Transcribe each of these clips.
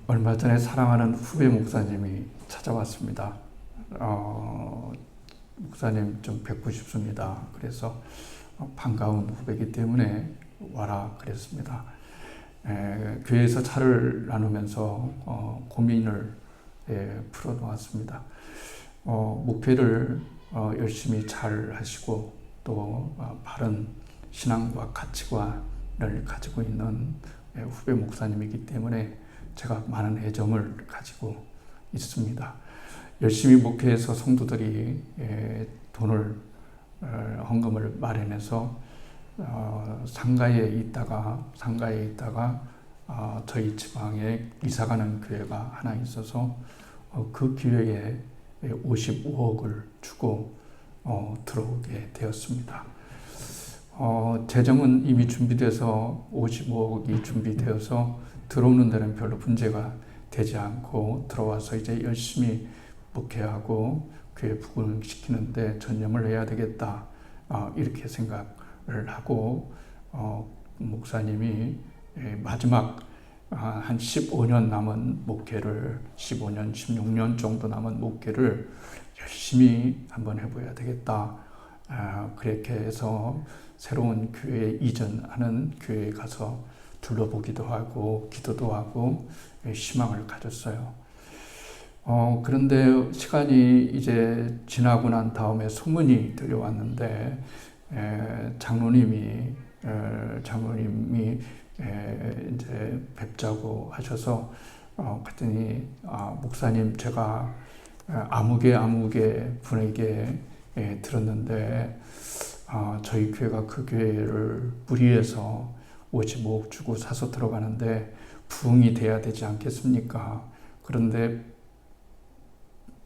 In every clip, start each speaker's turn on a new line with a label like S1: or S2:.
S1: 얼마 전에 사랑하는 후배 목사님이 찾아왔습니다. 목사님 좀 뵙고 싶습니다. 그래서 반가운 후배이기 때문에 와라 그랬습니다. 교회에서 차를 나누면서 고민을 풀어놓았습니다. 목회를 열심히 잘 하시고 또 바른 신앙과 가치관을 가지고 있는 후배 목사님이기 때문에 제가 많은 애정을 가지고 있습니다. 열심히 목회해서 성도들이 돈을 헌금을 마련해서 상가에 있다가 저희 지방에 이사가는 교회가 하나 있어서 그 교회에 55억을 주고 들어오게 되었습니다. 재정은 이미 준비돼서 55억이 준비되어서 들어오는 데는 별로 문제가 되지 않고 들어와서 이제 열심히 목회하고 교회 부흥시키는데 전념을 해야 되겠다, 이렇게 생각을 하고 목사님이 마지막 한 15년 남은 목회를 15년, 16년 정도 남은 목회를 열심히 한번 해봐야 되겠다. 그렇게 해서 새로운 교회에 이전하는 교회에 가서 둘러보기도 하고 기도도 하고 희망을 가졌어요. 그런데 시간이 이제 지나고 난 다음에 소문이 들려왔는데 장로님이 이제 뵙자고 하셔서 그랬더니 목사님, 제가 아무개 분에게 들었는데 저희 교회가 그 교회를 무리해서 55억 주고 사서 들어가는데 부흥이 돼야 되지 않겠습니까? 그런데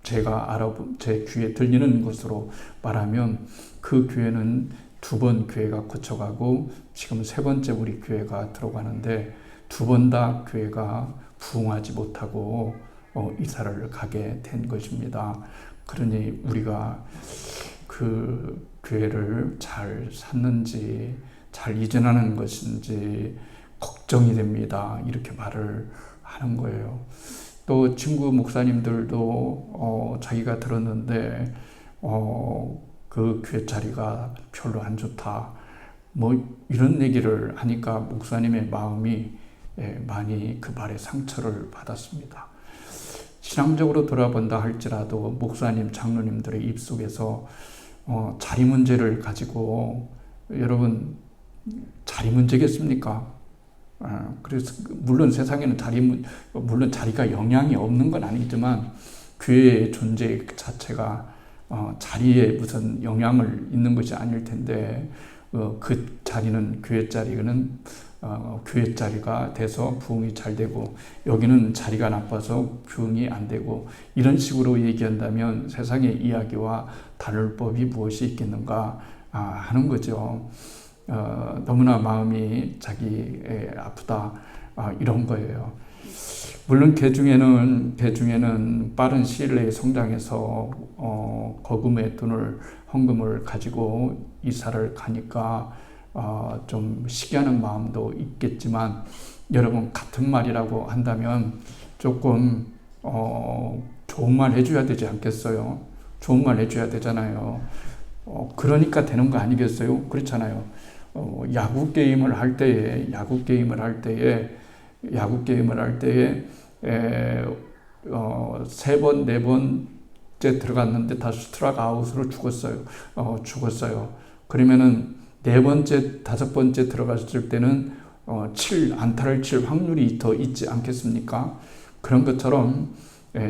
S1: 제가 제 귀에 들리는 것으로 말하면 그 교회는 2번 교회가 거쳐가고 지금 3번째 우리 교회가 들어가는데 2번 다 교회가 부흥하지 못하고 이사를 가게 된 것입니다. 그러니 우리가 그 교회를 잘 샀는지 잘 이전하는 것인지 걱정이 됩니다. 이렇게 말을 하는 거예요. 또 친구 목사님들도 자기가 들었는데 그 교회 자리가 별로 안 좋다, 뭐 이런 얘기를 하니까 목사님의 마음이 많이 그 말에 상처를 받았습니다. 신앙적으로 돌아본다 할지라도 목사님, 장로님들의 입속에서 자리 문제를 가지고, 여러분 자리 문제겠습니까? 그래서 물론 세상에는 물론 자리가 영향이 없는 건 아니지만 교회의 존재 자체가 자리에 무슨 영향을 있는 것이 아닐 텐데 그 자리는 교회 자리가 돼서 부흥이 잘 되고 여기는 자리가 나빠서 부흥이 안 되고 이런 식으로 얘기한다면 세상의 이야기와 다를 법이 무엇이 있겠는가 하는 거죠. 너무나 마음이 아프다, 이런 거예요. 물론 개 중에는 빠른 시일 내에 성장해서 거금의 헌금을 가지고 이사를 가니까 좀 시기하는 마음도 있겠지만, 여러분 같은 말이라고 한다면 조금 좋은 말 해줘야 되지 않겠어요? 좋은 말 해줘야 되잖아요. 그러니까 되는 거 아니겠어요? 그렇잖아요. 야구 게임을 할 때에 3번, 4번째 들어갔는데 다 스트라이크 아웃으로 죽었어요. 그러면은 4번째, 5번째 들어갔을 때는 안타를 칠 확률이 더 있지 않겠습니까? 그런 것처럼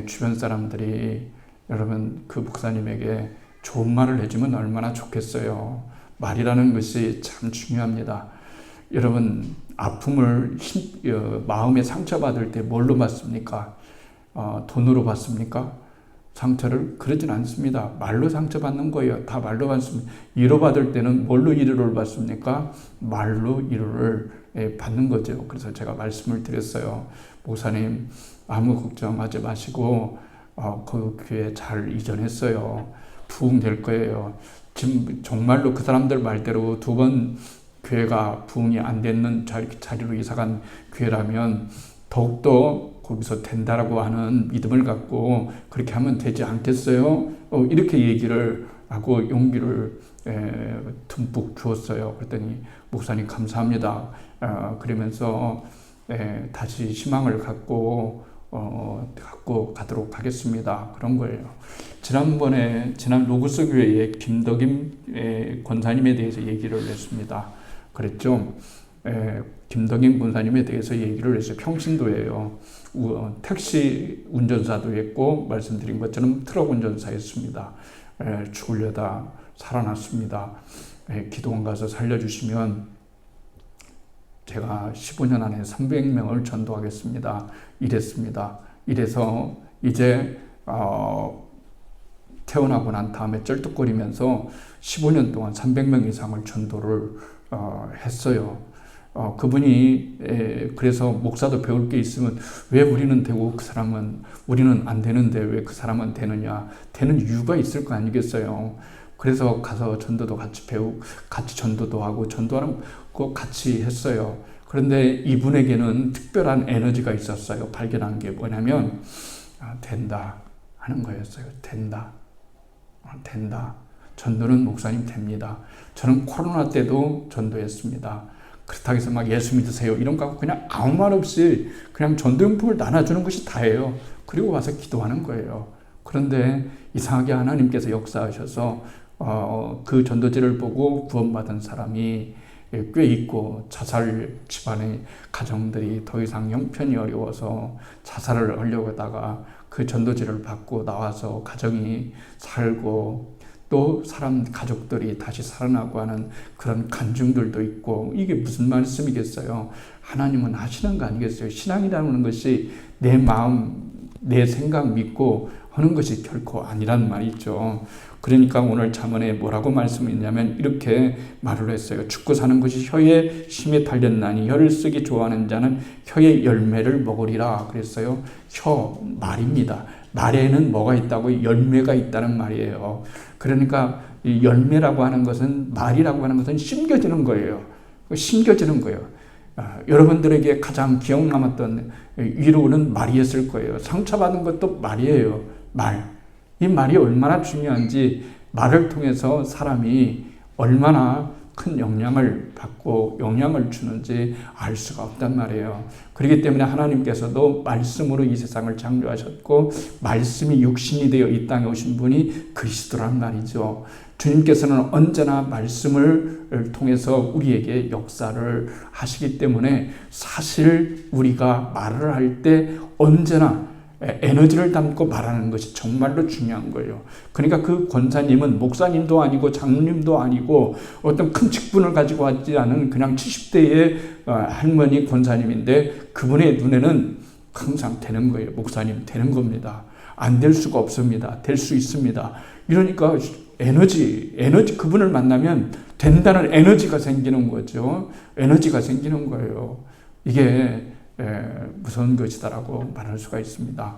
S1: 주변 사람들이 여러분 그 목사님에게 좋은 말을 해주면 얼마나 좋겠어요. 말이라는 것이 참 중요합니다. 여러분 아픔을 마음에 상처받을 때 뭘로 받습니까? 돈으로 받습니까? 상처를? 그러진 않습니다. 말로 상처받는 거예요. 다 말로 받습니다. 위로받을 때는 뭘로 위로를 받습니까? 말로 위로를 받는 거죠. 그래서 제가 말씀을 드렸어요. 목사님, 아무 걱정하지 마시고 그 교회 잘 이전했어요. 부흥될 거예요. 지금 정말로 그 사람들 말대로 2번 교회가 부흥이 안 되는 자리로 이사간 교회라면 더욱더 거기서 된다라고 하는 믿음을 갖고 그렇게 하면 되지 않겠어요? 이렇게 얘기를 하고 용기를 듬뿍 주었어요. 그랬더니 목사님 감사합니다. 그러면서 다시 희망을 갖고 가도록 하겠습니다. 그런 거예요. 지난 로고스 교회에 김덕임 권사님에 대해서 얘기를 했습니다. 그랬죠. 김덕임 권사님에 대해서 얘기를 했어요. 평신도예요. 택시 운전사도 했고 말씀드린 것처럼 트럭 운전사였습니다. 죽으려다 살아났습니다. 기도원 가서 살려주시면 제가 15년 안에 300명을 전도하겠습니다. 이랬습니다. 이래서 이제 태어나고 난 다음에 쩔뚝거리면서 15년 동안 300명 이상을 전도를 했어요. 그분이 그래서 목사도 배울 게 있으면 왜 우리는 되고 우리는 안 되는데 왜 그 사람은 되느냐, 되는 이유가 있을 거 아니겠어요. 그래서 가서 전도도 같이 전도도 하고 전도하는 거 같이 했어요. 그런데 이분에게는 특별한 에너지가 있었어요. 발견한 게 뭐냐면 된다 하는 거였어요. 된다. 전도는 목사님 됩니다. 저는 코로나 때도 전도했습니다. 그렇다고 해서 막 예수 믿으세요 이런 거 하고 그냥 아무 말 없이 그냥 전도용품을 나눠주는 것이 다예요. 그리고 와서 기도하는 거예요. 그런데 이상하게 하나님께서 역사하셔서 그 전도지를 보고 구원받은 사람이 꽤 있고, 자살 집안의 가정들이 더 이상 형편이 어려워서 자살을 하려고 하다가 그 전도지를 받고 나와서 가정이 살고 또 가족들이 다시 살아나고 하는 그런 간증들도 있고, 이게 무슨 말씀이겠어요? 하나님은 하시는 거 아니겠어요? 신앙이라는 것이 내 마음, 내 생각 믿고 하는 것이 결코 아니란 말이죠. 그러니까 오늘 잠언에 뭐라고 말씀했냐면 이렇게 말을 했어요. 죽고 사는 것이 혀의 힘에 달렸나니 혀를 쓰기 좋아하는 자는 혀의 열매를 먹으리라 그랬어요. 말입니다. 말에는 뭐가 있다고? 열매가 있다는 말이에요. 그러니까 이 열매라고 하는 것은, 말이라고 하는 것은 심겨지는 거예요. 심겨지는 거예요. 여러분들에게 가장 기억 남았던 위로는 말이었을 거예요. 상처받은 것도 말이에요. 이 말이 얼마나 중요한지, 말을 통해서 사람이 얼마나 큰 영향을 받고 영향을 주는지 알 수가 없단 말이에요. 그렇기 때문에 하나님께서도 말씀으로 이 세상을 창조하셨고 말씀이 육신이 되어 이 땅에 오신 분이 그리스도란 말이죠. 주님께서는 언제나 말씀을 통해서 우리에게 역사를 하시기 때문에 사실 우리가 말을 할 때 언제나 에너지를 담고 말하는 것이 정말로 중요한 거예요. 그러니까 그 권사님은 목사님도 아니고 장로님도 아니고 어떤 큰 직분을 가지고 왔지 않은 그냥 70대의 할머니 권사님인데 그분의 눈에는 항상 되는 거예요. 목사님 되는 겁니다. 안 될 수가 없습니다. 될 수 있습니다. 이러니까 그분을 만나면 된다는 에너지가 생기는 거죠. 에너지가 생기는 거예요. 이게 무서운 것이다라고 말할 수가 있습니다.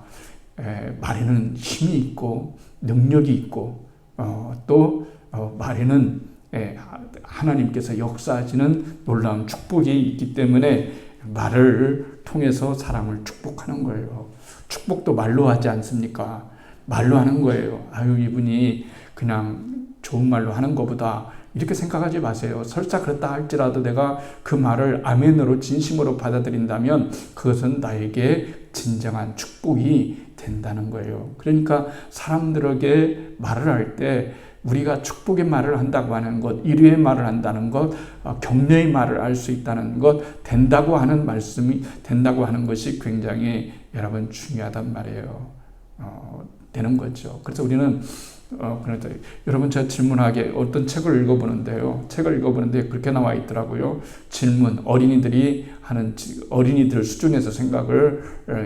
S1: 말에는 힘이 있고 능력이 있고 또 말에는 하나님께서 역사하시는 놀라운 축복이 있기 때문에 말을 통해서 사람을 축복하는 거예요. 축복도 말로 하지 않습니까? 말로 하는 거예요. 이분이 그냥 좋은 말로 하는 것보다, 이렇게 생각하지 마세요. 설사 그렇다 할지라도 내가 그 말을 아멘으로 진심으로 받아들인다면 그것은 나에게 진정한 축복이 된다는 거예요. 그러니까 사람들에게 말을 할 때 우리가 축복의 말을 한다고 하는 것, 위로의 말을 한다는 것, 격려의 말을 할 수 있다는 것, 된다고 하는 것이 굉장히 여러분 중요하단 말이에요. 되는 거죠. 그래서 우리는 그런데 여러분, 제가 질문하게 어떤 책을 읽어보는데 그렇게 나와 있더라고요. 질문, 어린이들 수준에서 생각을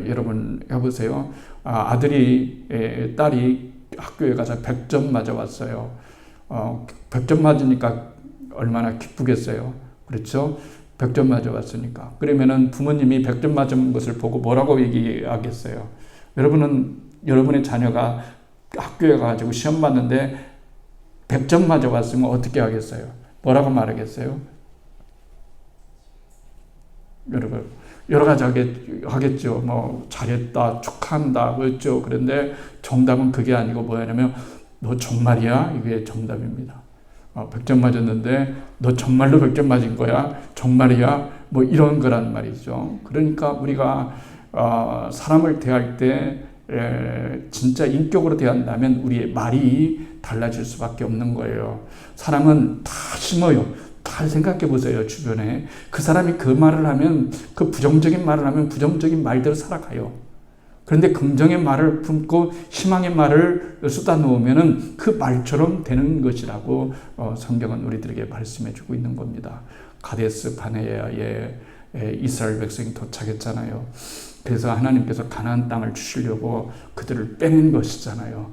S1: 여러분 해보세요. 딸이 학교에 가서 100점 맞아왔어요. 100점 맞으니까 얼마나 기쁘겠어요. 그렇죠? 100점 맞아왔으니까. 그러면은 부모님이 100점 맞은 것을 보고 뭐라고 얘기하겠어요? 여러분의 자녀가 학교에 가가지고 시험 봤는데 100점 맞아왔으면 어떻게 하겠어요? 뭐라고 말하겠어요? 여러분, 여러 가지 하겠죠. 뭐 잘했다, 축하한다, 그렇죠. 그런데 정답은 그게 아니고 뭐냐면 너 정말이야? 이게 정답입니다. 100점 맞았는데 너 정말로 100점 맞은 거야? 정말이야? 뭐 이런 거란 말이죠. 그러니까 우리가 사람을 대할 때 진짜 인격으로 대한다면 우리의 말이 달라질 수밖에 없는 거예요. 사람은 다 심어요. 잘 생각해 보세요. 주변에 그 사람이 그 말을 하면, 그 부정적인 말을 하면 부정적인 말대로 살아가요. 그런데 긍정의 말을 품고 희망의 말을 쏟아 놓으면은 그 말처럼 되는 것이라고 성경은 우리들에게 말씀해 주고 있는 겁니다. 가데스 바네아에 이스라엘 백성이 도착했잖아요. 그래서 하나님께서 가나안 땅을 주시려고 그들을 빼낸 것이잖아요.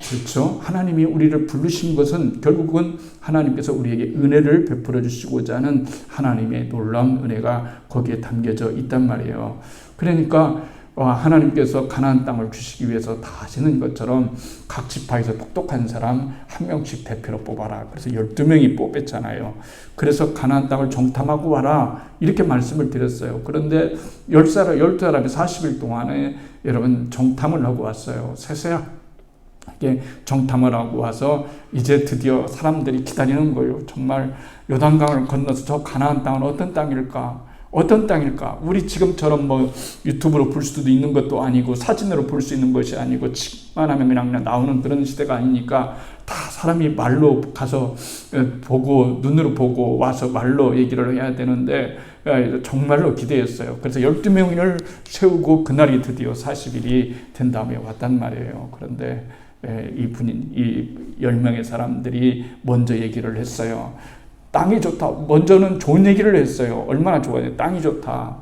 S1: 그렇죠? 하나님이 우리를 부르신 것은 결국은 하나님께서 우리에게 은혜를 베풀어 주시고자 하는 하나님의 놀라운 은혜가 거기에 담겨져 있단 말이에요. 그러니까 하나님께서 가나안 땅을 주시기 위해서 다 하시는 것처럼 각 지파에서 똑똑한 사람 한 명씩 대표로 뽑아라. 그래서 12명이 뽑혔잖아요. 그래서 가나안 땅을 정탐하고 와라. 이렇게 말씀을 드렸어요. 그런데 12사람이 40일 동안에 여러분 정탐을 하고 왔어요. 세세하게 정탐을 하고 와서 이제 드디어 사람들이 기다리는 거예요. 정말 요단강을 건너서 저 가나안 땅은 어떤 땅일까? 어떤 땅일까? 우리 지금처럼 뭐 유튜브로 볼 수도 있는 것도 아니고 사진으로 볼 수 있는 것이 아니고 칙만 하면 그냥 나오는 그런 시대가 아니니까 다 사람이 말로 가서 보고 눈으로 보고 와서 말로 얘기를 해야 되는데 정말로 기대했어요. 그래서 12명을 세우고 그날이 드디어 40일이 된 다음에 왔단 말이에요. 그런데 이 10명의 사람들이 먼저 얘기를 했어요. 땅이 좋다. 먼저는 좋은 얘기를 했어요. 얼마나 좋아요. 땅이 좋다.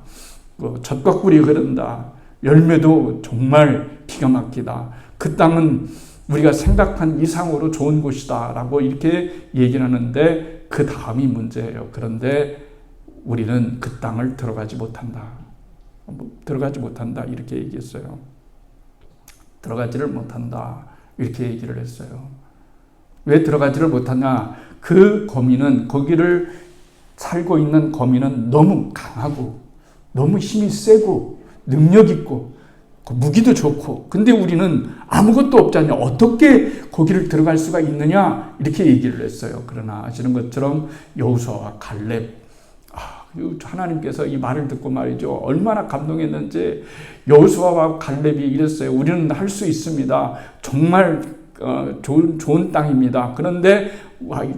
S1: 젖과 꿀이 흐른다. 열매도 정말 기가 막히다. 그 땅은 우리가 생각한 이상으로 좋은 곳이다. 라고 이렇게 얘기를 하는데 그 다음이 문제예요. 그런데 우리는 그 땅을 들어가지 못한다. 들어가지 못한다. 이렇게 얘기했어요. 들어가지를 못한다. 이렇게 얘기를 했어요. 왜 들어가지를 못하냐? 그 거민은, 거기를 살고 있는 거민은 너무 강하고 너무 힘이 세고 능력 있고 무기도 좋고, 근데 우리는 아무것도 없잖냐. 어떻게 거기를 들어갈 수가 있느냐? 이렇게 얘기를 했어요. 그러나 아시는 것처럼 여호수아와 갈렙, 하나님께서 이 말을 듣고 말이죠. 얼마나 감동했는지 여호수아와 갈렙이 이랬어요. 우리는 할 수 있습니다. 정말 좋은 땅입니다. 그런데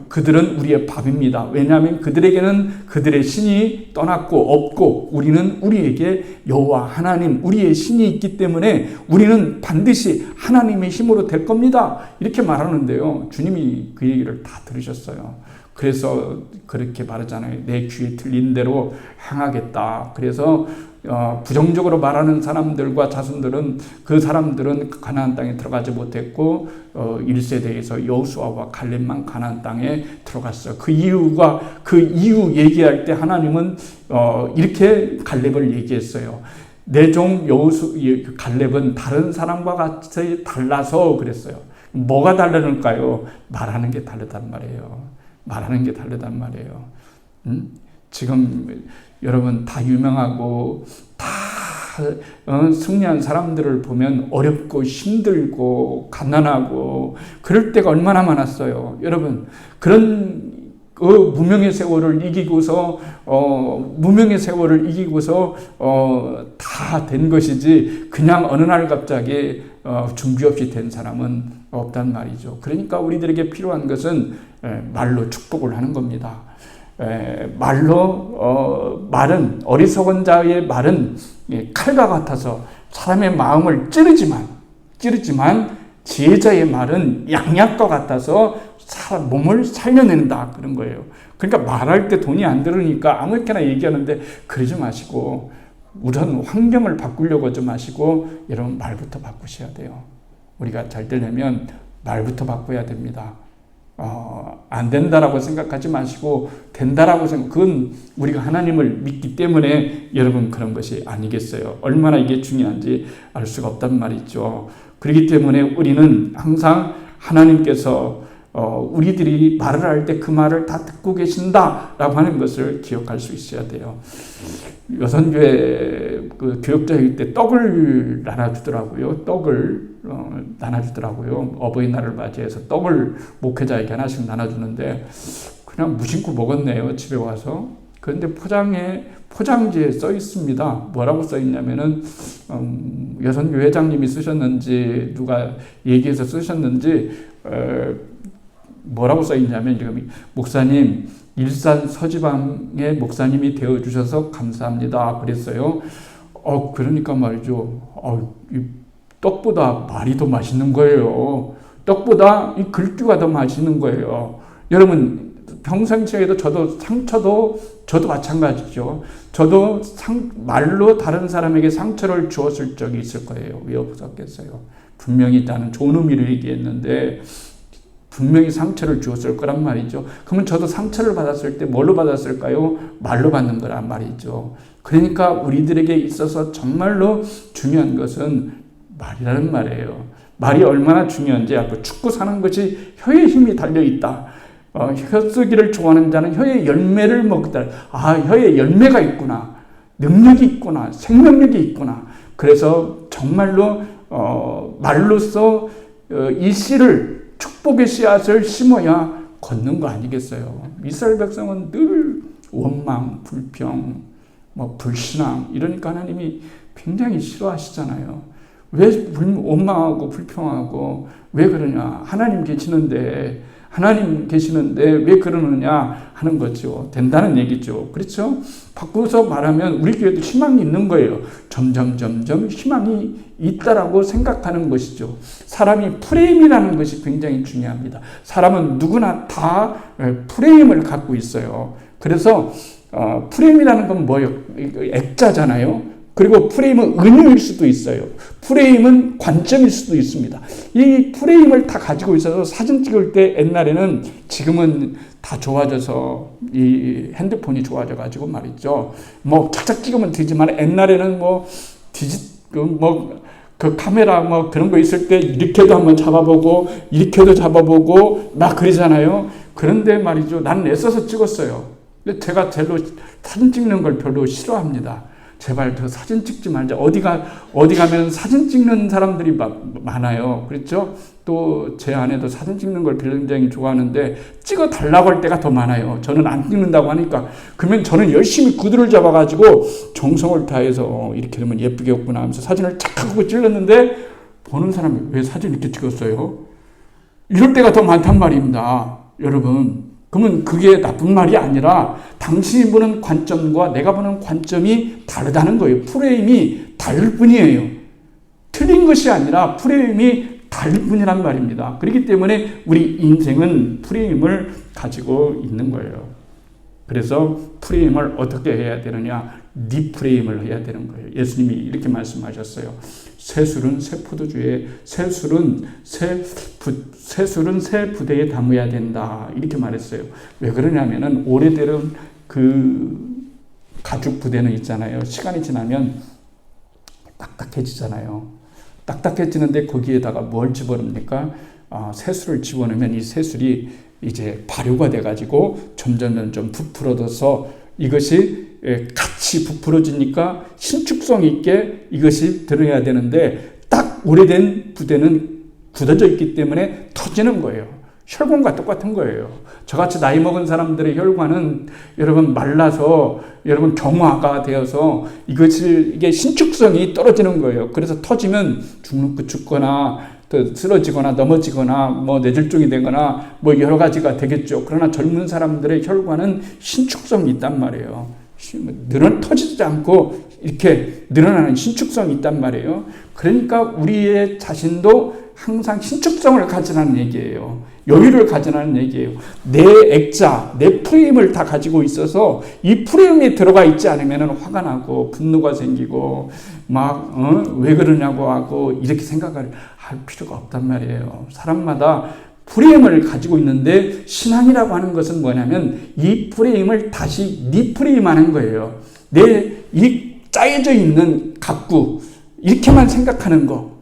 S1: 그들은 우리의 밥입니다. 왜냐하면 그들에게는 그들의 신이 떠났고 없고 우리는 우리에게 여호와 하나님, 우리의 신이 있기 때문에 우리는 반드시 하나님의 힘으로 될 겁니다. 이렇게 말하는데요. 주님이 그 얘기를 다 들으셨어요. 그래서 그렇게 말하잖아요. 내 귀에 들린 대로 행하겠다. 그래서 부정적으로 말하는 사람들과 자손들은, 그 사람들은 가나안 땅에 들어가지 못했고 1세대에서 여호수아와 갈렙만 가나안 땅에 들어갔어요. 그 이유 얘기할 때 하나님은 이렇게 갈렙을 얘기했어요. 내 종 갈렙은 다른 사람과 같이 달라서 그랬어요. 뭐가 다르니까요? 말하는 게 다르단 말이에요. 말하는 게 다르단 말이에요. 지금 여러분 다 유명하고 다 승리한 사람들을 보면 어렵고 힘들고 가난하고 그럴 때가 얼마나 많았어요. 여러분 그런 무명의 세월을 이기고서 다 된 것이지 그냥 어느 날 갑자기 준비 없이 된 사람은 없단 말이죠. 그러니까 우리들에게 필요한 것은 말로 축복을 하는 겁니다. 말은 어리석은 자의 말은 칼과 같아서 사람의 마음을 찌르지만 지혜자의 말은 양약과 같아서 몸을 살려낸다, 그런 거예요. 그러니까 말할 때 돈이 안 들으니까 아무렇게나 얘기하는데 그러지 마시고 우선 환경을 바꾸려고 하지 마시고 여러분 말부터 바꾸셔야 돼요. 우리가 잘 되려면 말부터 바꿔야 됩니다. 안 된다라고 생각하지 마시고 된다라고 그건 우리가 하나님을 믿기 때문에 여러분 그런 것이 아니겠어요. 얼마나 이게 중요한지 알 수가 없단 말이죠. 그렇기 때문에 우리는 항상 하나님께서 우리들이 말을 할 때 그 말을 다 듣고 계신다라고 하는 것을 기억할 수 있어야 돼요. 여선교회 그 교역자일 때 떡을 나눠주더라고요. 떡을 나눠주더라고요. 어버이날을 맞이해서 떡을 목회자에게 하나씩 나눠주는데 그냥 무심코 먹었네요. 집에 와서. 그런데 포장지에 써 있습니다. 뭐라고 써 있냐면은 여선교 회장님이 쓰셨는지 누가 얘기해서 쓰셨는지 뭐라고 써 있냐면 목사님 일산 서지방의 목사님이 되어주셔서 감사합니다. 그랬어요. 그러니까 말이죠. 이 떡보다 말이 더 맛있는 거예요. 떡보다 이 글귀가 더 맛있는 거예요. 여러분 평생에도 저도 마찬가지죠. 저도 말로 다른 사람에게 상처를 주었을 적이 있을 거예요. 왜 없었겠어요? 분명히 나는 좋은 의미를 얘기했는데 분명히 상처를 주었을 거란 말이죠. 그러면 저도 상처를 받았을 때 뭘로 받았을까요? 말로 받는 거란 말이죠. 그러니까 우리들에게 있어서 정말로 중요한 것은 말이라는 말이에요. 말이 얼마나 중요한지 축구 사는 것이 혀에 힘이 달려있다. 혀쓰기를 좋아하는 자는 혀의 열매를 먹다. 혀에 열매가 있구나. 능력이 있구나. 생명력이 있구나. 그래서 정말로 말로써 이 씨를 축복의 씨앗을 심어야 걷는 거 아니겠어요. 이스라엘 백성은 늘 원망, 불평, 불신앙 이러니까 하나님이 굉장히 싫어하시잖아요. 왜 원망하고 불평하고 왜 그러냐. 하나님 계시는데 왜 그러느냐 하는 거죠. 된다는 얘기죠. 그렇죠? 바꾸서 말하면 우리 교회도 희망이 있는 거예요. 점점 희망이 있다라고 생각하는 것이죠. 사람이 프레임이라는 것이 굉장히 중요합니다. 사람은 누구나 다 프레임을 갖고 있어요. 그래서 프레임이라는 건 뭐예요? 액자잖아요. 그리고 프레임은 은유일 수도 있어요. 프레임은 관점일 수도 있습니다. 이 프레임을 다 가지고 있어서 사진 찍을 때 옛날에는 지금은 다 좋아져서 이 핸드폰이 좋아져가지고 말이죠. 착착 찍으면 되지만 옛날에는 그 카메라 그런 거 있을 때 이렇게도 한번 잡아보고 이렇게도 잡아보고 막 그러잖아요. 그런데 말이죠. 나는 애써서 찍었어요. 근데 제가 사진 찍는 걸 별로 싫어합니다. 제발 더 사진 찍지 말자. 어디 가면 사진 찍는 사람들이 많아요. 그렇죠? 또 제 아내도 사진 찍는 걸 굉장히 좋아하는데 찍어 달라고 할 때가 더 많아요. 저는 안 찍는다고 하니까. 그러면 저는 열심히 구두를 잡아가지고 정성을 다해서 이렇게 되면 예쁘겠구나 하면서 사진을 착 하고 찍었는데 보는 사람이 왜 사진 이렇게 찍었어요? 이럴 때가 더 많단 말입니다. 여러분. 그러면 그게 나쁜 말이 아니라 당신이 보는 관점과 내가 보는 관점이 다르다는 거예요. 프레임이 다를 뿐이에요. 틀린 것이 아니라 프레임이 다를 뿐이란 말입니다. 그렇기 때문에 우리 인생은 프레임을 가지고 있는 거예요. 그래서 프레임을 어떻게 해야 되느냐? 리프레임을 해야 되는 거예요. 예수님이 이렇게 말씀하셨어요. 새술은 새 포도주에, 새술은 새 부대에 담아야 된다. 이렇게 말했어요. 왜 그러냐면은 오래된 그 가죽 부대는 있잖아요. 시간이 지나면 딱딱해지잖아요. 딱딱해지는데 거기에다가 뭘 집어넣습니까? 새술을 집어넣으면 이 새술이 이제 발효가 돼가지고 점점 부풀어져서 이것이 같이 부풀어지니까 신축성 있게 이것이 들어야 되는데 딱 오래된 부대는 굳어져 있기 때문에 터지는 거예요. 혈관과 똑같은 거예요. 저같이 나이 먹은 사람들의 혈관은 여러분 말라서 여러분 경화가 되어서 이게 신축성이 떨어지는 거예요. 그래서 터지면 죽거나 또 쓰러지거나 넘어지거나 뇌졸중이 되거나 여러 가지가 되겠죠. 그러나 젊은 사람들의 혈관은 신축성이 있단 말이에요. 터지지 않고 이렇게 늘어나는 신축성이 있단 말이에요. 그러니까 우리의 자신도 항상 신축성을 가지라는 얘기예요. 여유를 가지라는 얘기예요. 내 액자, 내 프레임을 다 가지고 있어서 이 프레임에 들어가 있지 않으면 화가 나고 분노가 생기고 왜 그러냐고 하고 이렇게 생각할 필요가 없단 말이에요. 사람마다 프레임을 가지고 있는데 신앙이라고 하는 것은 뭐냐면 이 프레임을 다시 리프레임하는 거예요. 이 짜여져 있는 각구 이렇게만 생각하는 거.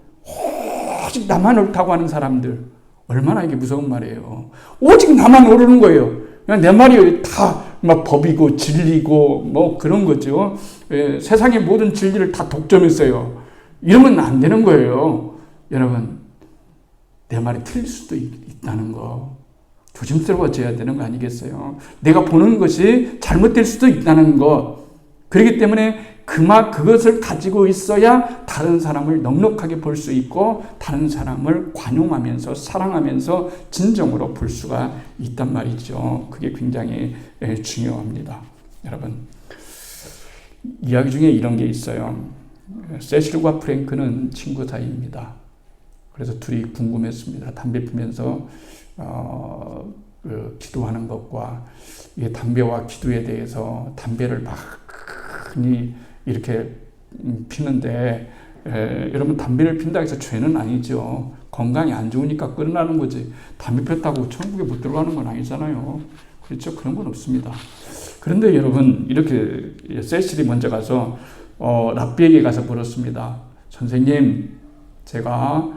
S1: 오직 나만 옳다고 하는 사람들, 얼마나 이게 무서운 말이에요. 오직 나만 오르는 거예요. 그냥 내 말이 다 막 법이고 진리고 뭐 그런 거죠. 예, 세상의 모든 진리를 다 독점했어요. 이러면 안 되는 거예요. 여러분, 내 말이 틀릴 수도 있다는 거 조심스러워져야 되는 거 아니겠어요? 내가 보는 것이 잘못될 수도 있다는 거. 그렇기 때문에 그것을 가지고 있어야 다른 사람을 넉넉하게 볼 수 있고 다른 사람을 관용하면서 사랑하면서 진정으로 볼 수가 있단 말이죠. 그게 굉장히 중요합니다. 여러분, 이야기 중에 이런 게 있어요. 세실과 프랭크는 친구 사이입니다. 그래서 둘이 궁금했습니다. 담배 피면서 기도하는 것과 이 담배와 기도에 대해서 담배를 많이 이렇게 피는데 여러분, 담배를 핀다고 해서 죄는 아니죠. 건강이 안 좋으니까 끊으라는 거지. 담배 폈다고 천국에 못 들어가는 건 아니잖아요. 그렇죠? 그런 건 없습니다. 그런데 여러분, 이렇게 세실이 먼저 가서 랍비에게 가서 물었습니다. 선생님, 제가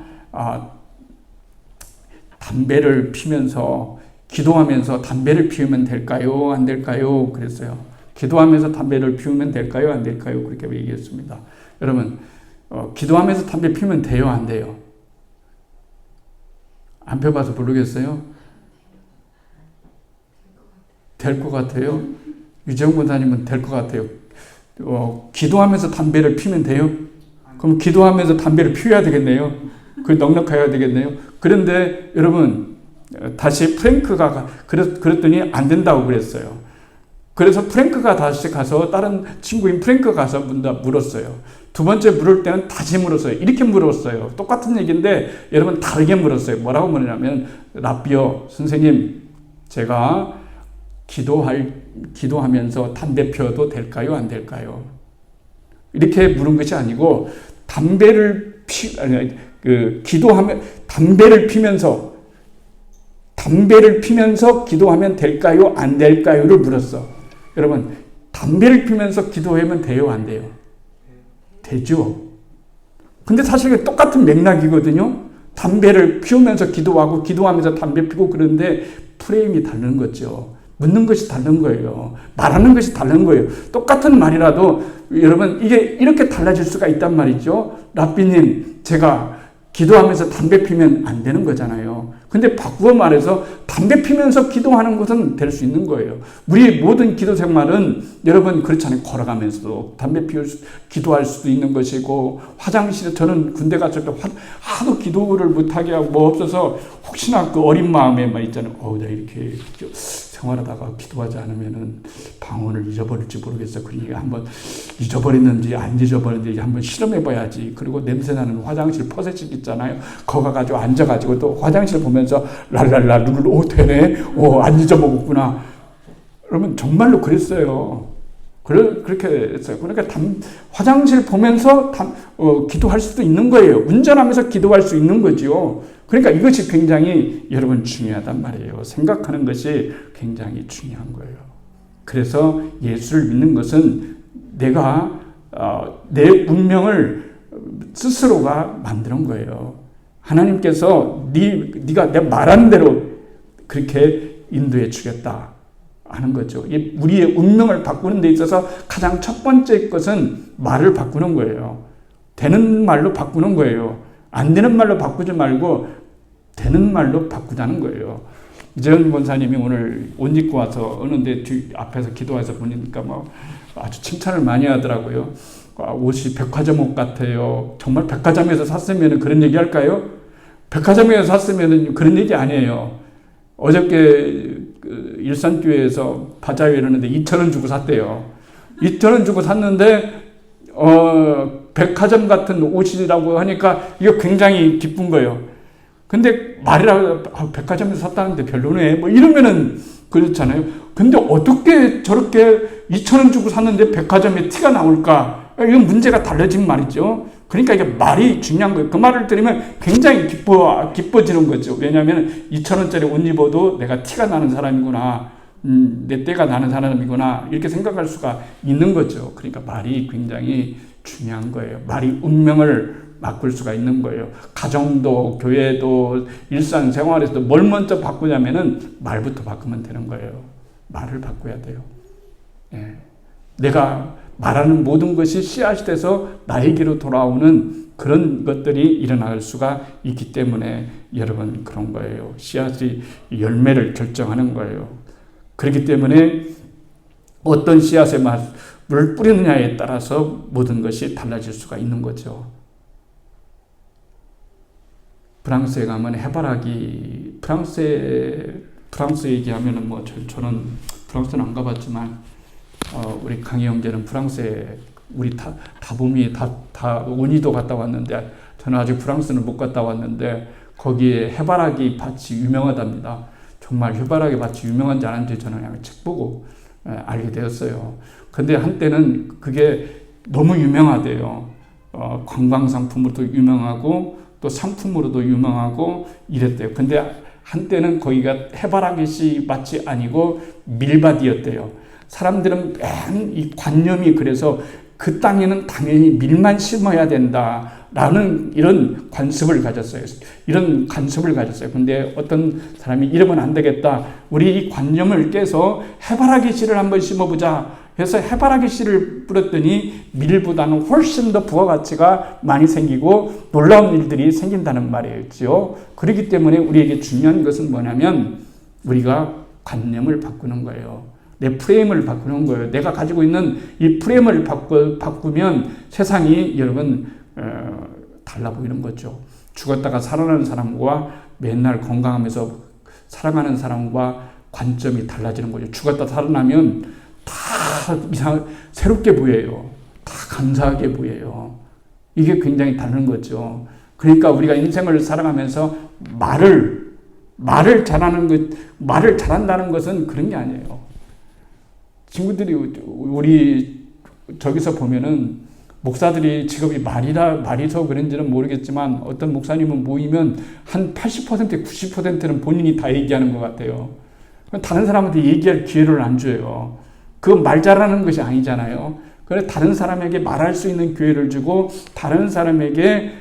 S1: 담배를 피면서 기도하면서 담배를 피우면 될까요? 안 될까요? 그랬어요. 기도하면서 담배를 피우면 될까요? 안 될까요? 그렇게 얘기했습니다. 여러분, 기도하면서 담배 피우면 돼요? 안 돼요? 안 펴봐서 모르겠어요? 될 것 같아요? 유재홍 권사님은 될 것 같아요. 기도하면서 담배를 피우면 돼요? 그럼 기도하면서 담배를 피워야 되겠네요. 그 넉넉해야 되겠네요. 그런데 여러분, 다시 프랭크가 그랬더니 안 된다고 그랬어요. 그래서 프랭크가 다시 가서 다른 친구인 프랭크가 가서 물었어요. 두 번째 물을 때는 다시 물었어요. 이렇게 물었어요. 똑같은 얘기인데 여러분 다르게 물었어요. 뭐라고 물으냐면, 랍비요, 선생님, 제가 기도하면서 담배 피워도 될까요? 안 될까요? 이렇게 물은 것이 아니고 담배를 피면서 기도하면 될까요? 안 될까요?를 물었어. 여러분, 담배를 피면서 기도하면 돼요? 안 돼요? 되죠. 근데 사실 똑같은 맥락이거든요. 담배를 피우면서 기도하고 기도하면서 담배 피고 그런데 프레임이 다른 거죠. 묻는 것이 다른 거예요. 말하는 것이 다른 거예요. 똑같은 말이라도 여러분, 이게 이렇게 달라질 수가 있단 말이죠. 랍비님, 제가 기도하면서 담배 피면 안 되는 거잖아요. 근데 바꾸어 말해서 담배 피면서 기도하는 것은 될 수 있는 거예요. 우리 모든 기도 생활은 여러분 그렇잖아요. 걸어가면서도 기도할 수도 있는 것이고, 화장실에, 저는 군대 갔을 때 하도 기도를 못하게 하고 뭐 없어서 혹시나 그 어린 마음에 막 있잖아요. 나 이렇게 생활하다가 기도하지 않으면은 방언을 잊어버릴지 모르겠어. 그러니까 한번 잊어버렸는지 안 잊어버렸는지 한번 실험해봐야지. 그리고 냄새나는 화장실 퍼센식 있잖아요. 거기 가가지고 앉아가지고 또 화장실 보면서 랄랄라 룰, 되네. 안 잊어먹었구나. 그러면 정말로 그랬어요. 그렇게 했어요. 그러니까 화장실 보면서 기도할 수도 있는 거예요. 운전하면서 기도할 수 있는 거지요. 그러니까 이것이 굉장히 여러분 중요하단 말이에요. 생각하는 것이 굉장히 중요한 거예요. 그래서 예수를 믿는 것은 내가 내 운명을 스스로가 만드는 거예요. 하나님께서 네가 내 말하는 대로 그렇게 인도해 주겠다 하는 거죠. 우리의 운명을 바꾸는 데 있어서 가장 첫 번째 것은 말을 바꾸는 거예요. 되는 말로 바꾸는 거예요. 안 되는 말로 바꾸지 말고 되는 말로 바꾸자는 거예요. 이재현 권사님이 오늘 옷 입고 와서 어느 데 앞에서 기도해서 보니까 아주 칭찬을 많이 하더라고요. 옷이 백화점 옷 같아요. 정말 백화점에서 샀으면 그런 얘기 할까요? 백화점에서 샀으면 그런 얘기 아니에요. 어저께 일산교회에서 바자회 이러는데 2,000원 주고 샀대요. 2,000원 주고 샀는데 백화점 같은 옷이라고 하니까 이거 굉장히 기쁜 거예요. 근데 말이라고 백화점에서 샀다는데 별로네 뭐 이러면은 그렇잖아요. 근데 어떻게 저렇게 2,000원 주고 샀는데 백화점에 티가 나올까? 이건 문제가 달라진 말이죠. 그러니까 이게 말이 중요한 거예요. 그 말을 들으면 굉장히 기뻐지는 거죠. 왜냐하면 2,000원짜리 옷 입어도 내가 티가 나는 사람이구나. 내 때가 나는 사람이구나. 이렇게 생각할 수가 있는 거죠. 그러니까 말이 굉장히 중요한 거예요. 말이 운명을 바꿀 수가 있는 거예요. 가정도, 교회도, 일상생활에서도 뭘 먼저 바꾸냐면은 말부터 바꾸면 되는 거예요. 말을 바꿔야 돼요. 예. 내가 말하는 모든 것이 씨앗이 돼서 나에게로 돌아오는 그런 것들이 일어날 수가 있기 때문에 여러분 그런 거예요. 씨앗이 열매를 결정하는 거예요. 그렇기 때문에 어떤 씨앗에 물을 뿌리느냐에 따라서 모든 것이 달라질 수가 있는 거죠. 프랑스에 가면 해바라기, 프랑스 얘기하면은 뭐 저는 프랑스는 안 가봤지만 우리 강희 형제는 프랑스에 우리 다봄이 다 원희도 갔다 왔는데 저는 아직 프랑스는 못 갔다 왔는데 거기에 해바라기 밭이 유명하답니다. 정말 해바라기 밭이 유명한지 안 한지 저는 그냥 책 보고 알게 되었어요. 근데 한때는 그게 너무 유명하대요. 관광 상품으로도 유명하고 또 상품으로도 유명하고 이랬대요. 근데 한때는 거기가 해바라기 씨 밭이 아니고 밀밭이었대요. 사람들은 맨 이 관념이 그래서 그 땅에는 당연히 밀만 심어야 된다라는 이런 관습을 가졌어요. 이런 관습을 가졌어요. 근데 어떤 사람이 이러면 안 되겠다. 우리 이 관념을 깨서 해바라기 씨를 한번 심어보자 해서 해바라기 씨를 뿌렸더니 밀보다는 훨씬 더 부가가치가 많이 생기고 놀라운 일들이 생긴다는 말이었죠. 그렇기 때문에 우리에게 중요한 것은 뭐냐면 우리가 관념을 바꾸는 거예요. 내 프레임을 바꾸는 거예요. 내가 가지고 있는 이 프레임을 바꾸면 세상이 여러분 달라 보이는 거죠. 죽었다가 살아나는 사람과 맨날 건강하면서 살아가는 사람과 관점이 달라지는 거죠. 죽었다 살아나면 다 새롭게 보여요. 다 감사하게 보여요. 이게 굉장히 다른 거죠. 그러니까 우리가 인생을 살아가면서 말을 잘한다는 것은 그런 게 아니에요. 친구들이 우리 저기서 보면은 목사들이 직업이 말이서 그런지는 모르겠지만 어떤 목사님은 모이면 한 80%, 90%는 본인이 다 얘기하는 것 같아요. 다른 사람한테 얘기할 기회를 안 줘요. 그건 말 잘하는 것이 아니잖아요. 그래서 다른 사람에게 말할 수 있는 기회를 주고 다른 사람에게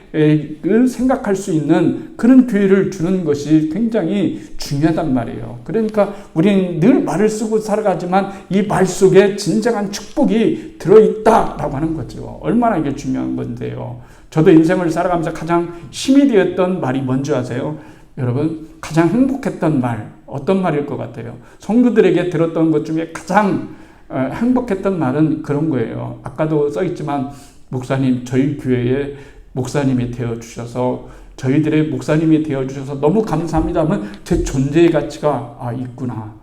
S1: 생각할 수 있는 그런 기회를 주는 것이 굉장히 중요하단 말이에요. 그러니까 우리는 늘 말을 쓰고 살아가지만 이 말 속에 진정한 축복이 들어있다라고 하는 거죠. 얼마나 이게 중요한 건데요. 저도 인생을 살아가면서 가장 힘이 되었던 말이 뭔지 아세요? 여러분, 가장 행복했던 말, 어떤 말일 것 같아요? 성도들에게 들었던 것 중에 가장 행복했던 말은 그런 거예요. 아까도 써있지만 목사님, 저희 교회에 목사님이 되어주셔서 저희들의 목사님이 되어주셔서 너무 감사합니다 하면 제 존재의 가치가 있구나.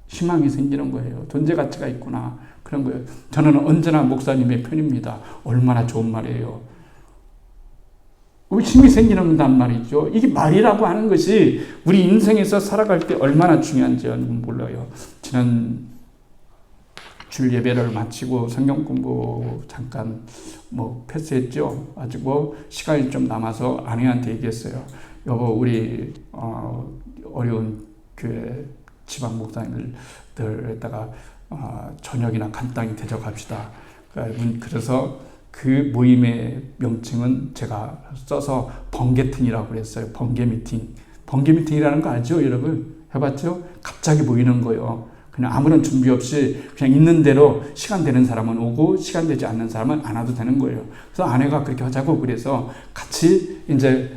S1: 희망이 생기는 거예요. 존재 가치가 있구나. 그런 거예요. 저는 언제나 목사님의 편입니다. 얼마나 좋은 말이에요. 힘이 생기는단 말이죠. 이게 말이라고 하는 것이 우리 인생에서 살아갈 때 얼마나 중요한지 몰라요. 지난 줄 예배를 마치고 성경 공부 잠깐 패스했죠. 가지고 시간이 좀 남아서 아내한테 얘기했어요. 여보, 우리 어려운 교회 지방 목사님들에다가 저녁이나 간단히 대접합시다. 그래서 그 모임의 명칭은 제가 써서 번개튼이라고 그랬어요. 번개 미팅. 번개 미팅이라는 거 알죠, 여러분? 해봤죠? 갑자기 모이는 거예요. 그냥 아무런 준비 없이 그냥 있는 대로 시간 되는 사람은 오고 시간 되지 않는 사람은 안 와도 되는 거예요. 그래서 아내가 그렇게 하자고 그래서 같이 이제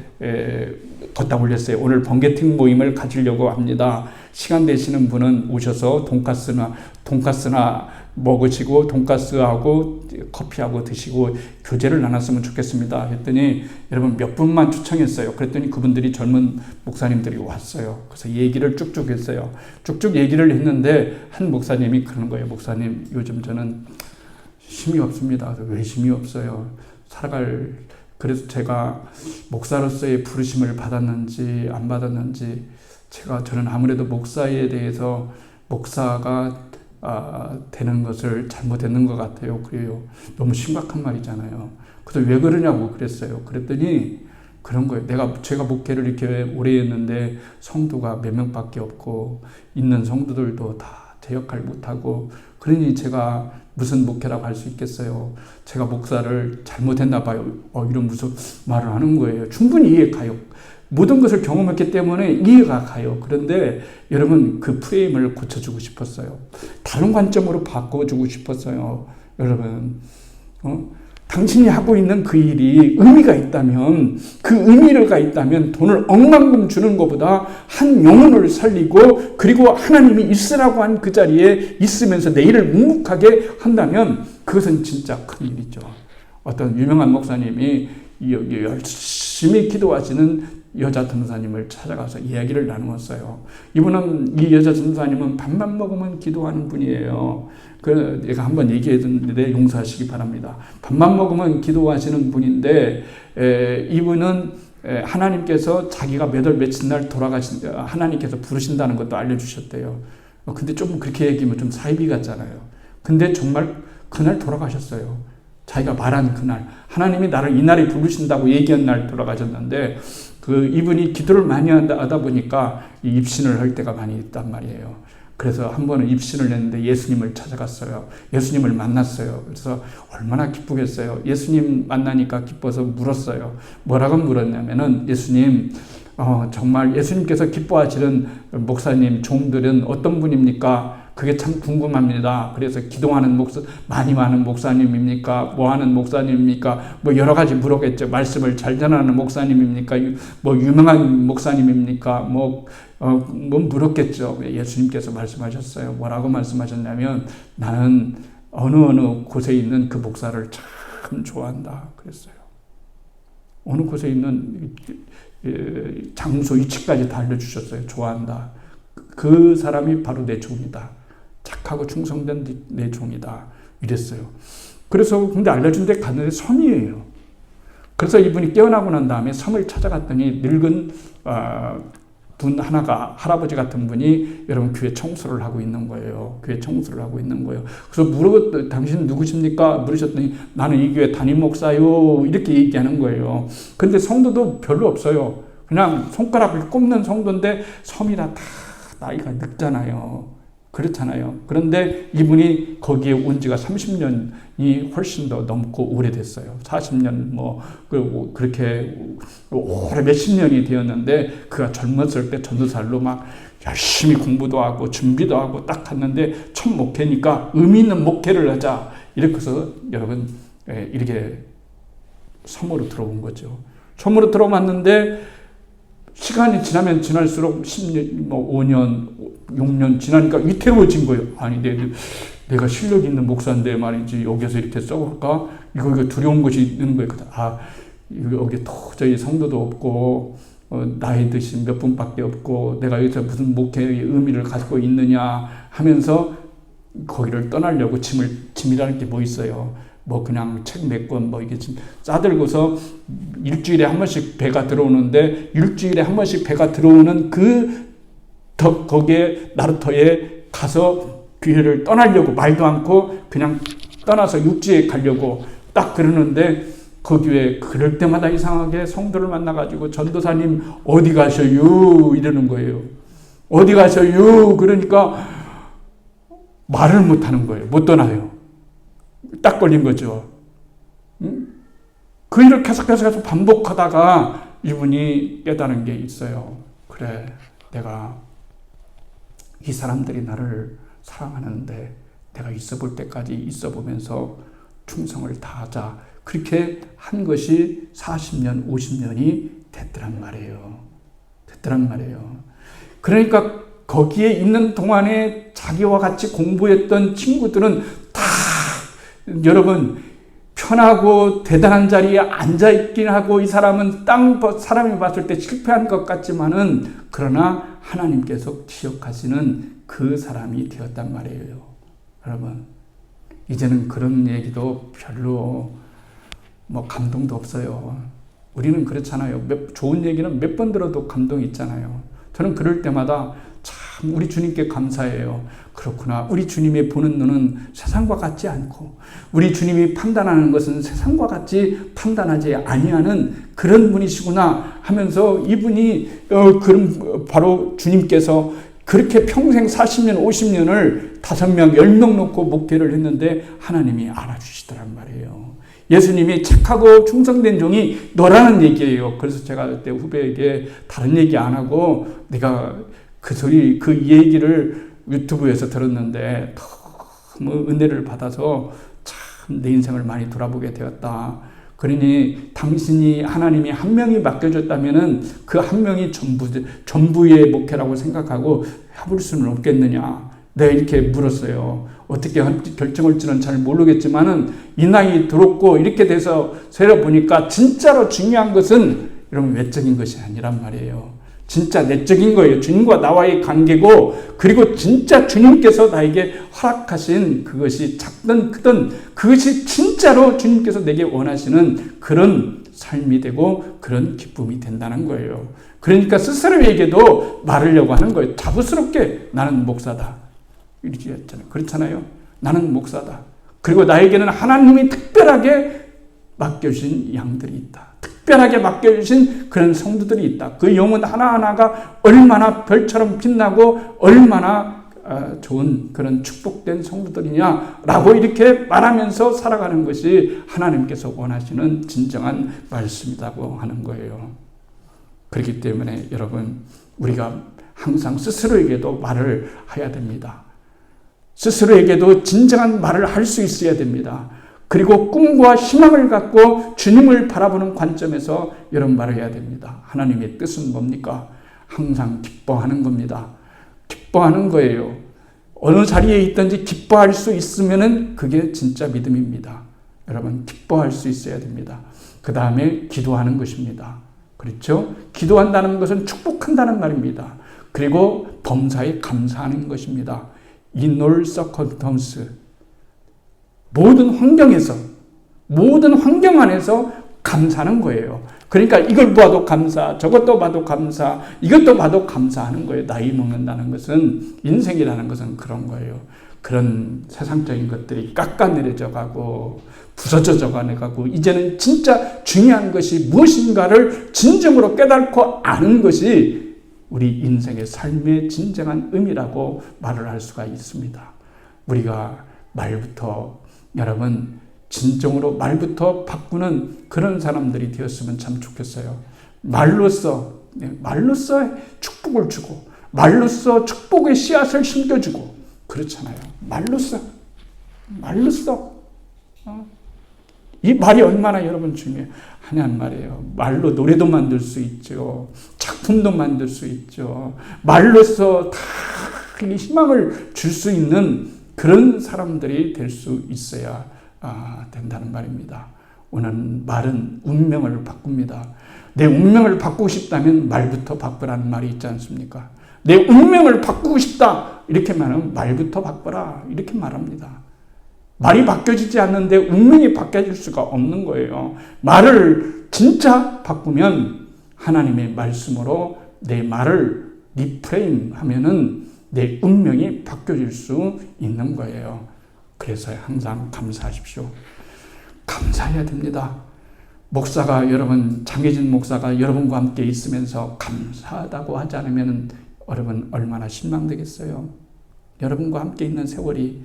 S1: 걷다 올렸어요. 오늘 번개팅 모임을 가지려고 합니다. 시간 되시는 분은 오셔서 돈가스나 먹으시고 돈가스하고 커피하고 드시고 교제를 나눴으면 좋겠습니다. 했더니 여러분 몇 분만 초청했어요. 그랬더니 그분들이 젊은 목사님들이 왔어요. 그래서 얘기를 쭉쭉 했어요. 쭉쭉 얘기를 했는데 한 목사님이 그러는 거예요. 목사님, 요즘 저는 힘이 없습니다. 왜 힘이 없어요? 그래서 제가 목사로서의 부르심을 받았는지 안 받았는지 저는 아무래도 목사에 대해서 목사가 되는 것을 잘못했는 것 같아요. 그래요. 너무 심각한 말이잖아요. 그래서 왜 그러냐고 그랬어요. 그랬더니 그런 거예요. 제가 목회를 이렇게 오래 했는데 성도가 몇 명밖에 없고 있는 성도들도 다 제 역할 못하고 그러니 제가 무슨 목회라고 할 수 있겠어요? 제가 목사를 잘못했나 봐요. 이런 무슨 말을 하는 거예요. 충분히 이해 가요. 모든 것을 경험했기 때문에 이해가 가요. 그런데 여러분 그 프레임을 고쳐주고 싶었어요. 다른 관점으로 바꿔주고 싶었어요. 여러분 당신이 하고 있는 그 일이 의미가 있다면 그 의미가 있다면 돈을 억만금 주는 것보다 한 영혼을 살리고 그리고 하나님이 있으라고 한 그 자리에 있으면서 내 일을 묵묵하게 한다면 그것은 진짜 큰 일이죠. 어떤 유명한 목사님이 열심히 기도하시는 여자 전도사님을 찾아가서 이야기를 나누었어요. 이 여자 전도사님은 밥만 먹으면 기도하는 분이에요. 제가 한번 얘기했는데 용서하시기 바랍니다. 밥만 먹으면 기도하시는 분인데 이분은 하나님께서 자기가 몇 월 며칠 날 하나님께서 부르신다는 것도 알려주셨대요. 근데 좀 그렇게 얘기하면 좀 사이비 같잖아요. 근데 정말 그날 돌아가셨어요. 자기가 말한 그날 하나님이 나를 이날에 부르신다고 얘기한 날 돌아가셨는데 이분이 기도를 많이 하다 보니까 입신을 할 때가 많이 있단 말이에요. 그래서 한 번은 입신을 했는데 예수님을 찾아갔어요. 예수님을 만났어요. 그래서 얼마나 기쁘겠어요. 예수님 만나니까 기뻐서 물었어요. 뭐라고 물었냐면은 예수님 정말 예수님께서 기뻐하시는 목사님 종들은 어떤 분입니까? 그게 참 궁금합니다. 그래서 기도하는 많이 많은 목사님입니까? 뭐 하는 목사님입니까? 뭐 여러 가지 물었겠죠. 말씀을 잘 전하는 목사님입니까? 뭐 유명한 목사님입니까? 뭐 물었겠죠. 예수님께서 말씀하셨어요. 뭐라고 말씀하셨냐면 나는 어느 곳에 있는 그 목사를 참 좋아한다. 그랬어요. 어느 곳에 있는 장소 위치까지 다 알려주셨어요. 좋아한다. 그 사람이 바로 내 종이다. 착하고 충성된 내 종이다. 이랬어요. 그래서 근데 알려준 데 갔는데 섬이에요. 그래서 이분이 깨어나고 난 다음에 섬을 찾아갔더니 늙은 분 하나가 할아버지 같은 분이 여러분 교회 청소를 하고 있는 거예요. 교회 청소를 하고 있는 거예요. 그래서 당신 누구십니까? 물으셨더니 나는 이 교회 담임 목사요. 이렇게 얘기하는 거예요. 근데 성도도 별로 없어요. 그냥 손가락을 꼽는 성도인데 섬이라 다 나이가 늙잖아요. 그렇잖아요. 그런데 이분이 거기에 온 지가 30년이 훨씬 더 넘고 오래됐어요. 40년 그렇게 오래 몇십 년이 되었는데 그가 젊었을 때 전도사로 막 열심히 공부도 하고 준비도 하고 딱 갔는데 첫 목회니까 의미 있는 목회를 하자. 이렇게 해서 여러분 이렇게 섬으로 들어온 거죠. 섬으로 들어왔는데 시간이 지나면 지날수록 10년, 5년, 6년 지나니까 위태로워진 거예요. 아니, 내가 실력 있는 목사인데 말이지, 여기서 이렇게 썩을까? 이거 두려운 것이 있는 거예요. 여기 도저히 성도도 없고, 나이 드신 몇 분밖에 없고, 내가 여기서 무슨 목회의 의미를 가지고 있느냐 하면서 거기를 떠나려고 짐이라는 게 뭐 있어요. 그냥 책 몇 권 이게 좀 싸들고서 일주일에 한 번씩 배가 들어오는데 일주일에 한 번씩 배가 들어오는 거기에 나루터에 가서 교회를 떠나려고 말도 않고 그냥 떠나서 육지에 가려고 딱 그러는데 그 교회 그럴 때마다 이상하게 성도를 만나가지고 전도사님 어디 가셔요? 이러는 거예요. 어디 가셔요? 그러니까 말을 못 하는 거예요. 못 떠나요. 딱 걸린 거죠. 그 일을 계속해서 반복하다가 이분이 깨달은 게 있어요. 그래, 내가 이 사람들이 나를 사랑하는데 내가 있어 볼 때까지 있어 보면서 충성을 다하자. 그렇게 한 것이 40년, 50년이 됐더란 말이에요. 그러니까 거기에 있는 동안에 자기와 같이 공부했던 친구들은 다 여러분 편하고 대단한 자리에 앉아있긴 하고 이 사람은 사람이 봤을 때 실패한 것 같지만은 그러나 하나님께서 기억하시는 그 사람이 되었단 말이에요. 여러분 이제는 그런 얘기도 별로 감동도 없어요. 우리는 그렇잖아요. 좋은 얘기는 몇 번 들어도 감동이 있잖아요. 저는 그럴 때마다 참 우리 주님께 감사해요. 그렇구나. 우리 주님의 보는 눈은 세상과 같지 않고 우리 주님이 판단하는 것은 세상과 같이 판단하지 아니하는 그런 분이시구나 하면서 이분이 그럼 바로 주님께서 그렇게 평생 40년, 50년을 5명, 10명 놓고 목회를 했는데 하나님이 알아주시더란 말이에요. 예수님이 착하고 충성된 종이 너라는 얘기예요. 그래서 제가 그때 후배에게 다른 얘기 안 하고 내가 그 얘기를 유튜브에서 들었는데 너무 은혜를 받아서 참 내 인생을 많이 돌아보게 되었다. 그러니 당신이 하나님이 한 명이 맡겨줬다면은 그 한 명이 전부의 목회라고 생각하고 해볼 수는 없겠느냐. 내가 이렇게 물었어요. 어떻게 결정할지는 잘 모르겠지만은 이 나이 들었고 이렇게 돼서 세려보니까 진짜로 중요한 것은 여러분 외적인 것이 아니란 말이에요. 진짜 내적인 거예요. 주님과 나와의 관계고 그리고 진짜 주님께서 나에게 허락하신 그것이 작든 크든 그것이 진짜로 주님께서 내게 원하시는 그런 삶이 되고 그런 기쁨이 된다는 거예요. 그러니까 스스로에게도 말하려고 하는 거예요. 자부스럽게 나는 목사다. 이렇게 했잖아요. 그렇잖아요. 나는 목사다. 그리고 나에게는 하나님이 특별하게 맡겨주신 양들이 있다. 특별하게 맡겨주신 그런 성도들이 있다. 그 영혼 하나하나가 얼마나 별처럼 빛나고 얼마나 좋은 그런 축복된 성도들이냐라고 이렇게 말하면서 살아가는 것이 하나님께서 원하시는 진정한 말씀이라고 하는 거예요. 그렇기 때문에 여러분 우리가 항상 스스로에게도 말을 해야 됩니다. 스스로에게도 진정한 말을 할 수 있어야 됩니다. 그리고 꿈과 희망을 갖고 주님을 바라보는 관점에서 이런 말을 해야 됩니다. 하나님의 뜻은 뭡니까? 항상 기뻐하는 겁니다. 기뻐하는 거예요. 어느 자리에 있든지 기뻐할 수 있으면 그게 진짜 믿음입니다. 여러분 기뻐할 수 있어야 됩니다. 그 다음에 기도하는 것입니다. 그렇죠? 기도한다는 것은 축복한다는 말입니다. 그리고 범사에 감사하는 것입니다. In all circumstances, 모든 환경에서, 모든 환경 안에서 감사하는 거예요. 그러니까 이걸 봐도 감사, 저것도 봐도 감사, 이것도 봐도 감사하는 거예요. 나이 먹는다는 것은, 인생이라는 것은 그런 거예요. 그런 세상적인 것들이 깎아내려져 가고 부서져 가고 이제는 진짜 중요한 것이 무엇인가를 진정으로 깨닫고 아는 것이 우리 인생의 삶의 진정한 의미라고 말을 할 수가 있습니다. 우리가 말부터 여러분 진정으로 말부터 바꾸는 그런 사람들이 되었으면 참 좋겠어요. 말로써 축복을 주고 말로써 축복의 씨앗을 심겨주고 그렇잖아요. 말로써 이 말이 얼마나 여러분 중요하냐는 말이에요. 말로 노래도 만들 수 있죠. 작품도 만들 수 있죠. 말로써 다 희망을 줄 수 있는 그런 사람들이 될 수 있어야 된다는 말입니다. 오늘 말은 운명을 바꿉니다. 내 운명을 바꾸고 싶다면 말부터 바꾸라는 말이 있지 않습니까? 내 운명을 바꾸고 싶다 이렇게 말하면 말부터 바꿔라 이렇게 말합니다. 말이 바뀌어지지 않는데 운명이 바뀌어질 수가 없는 거예요. 말을 진짜 바꾸면 하나님의 말씀으로 내 말을 리프레임 하면은 내 운명이 바뀌어질 수 있는 거예요. 그래서 항상 감사하십시오. 감사해야 됩니다. 목사가 여러분, 장혜진 목사가 여러분과 함께 있으면서 감사하다고 하지 않으면 여러분 얼마나 실망되겠어요. 여러분과 함께 있는 세월이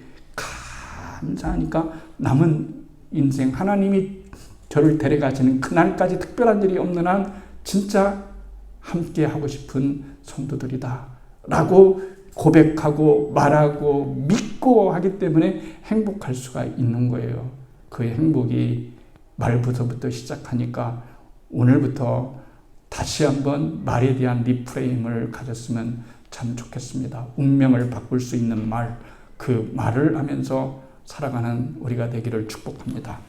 S1: 감사하니까 남은 인생 하나님이 저를 데려가시는 그날까지 특별한 일이 없는 한 진짜 함께 하고 싶은 성도들이다 라고 고백하고 말하고 믿고 하기 때문에 행복할 수가 있는 거예요. 그 행복이 말부터부터 시작하니까 오늘부터 다시 한번 말에 대한 리프레임을 가졌으면 참 좋겠습니다. 운명을 바꿀 수 있는 말, 그 말을 하면서 살아가는 우리가 되기를 축복합니다.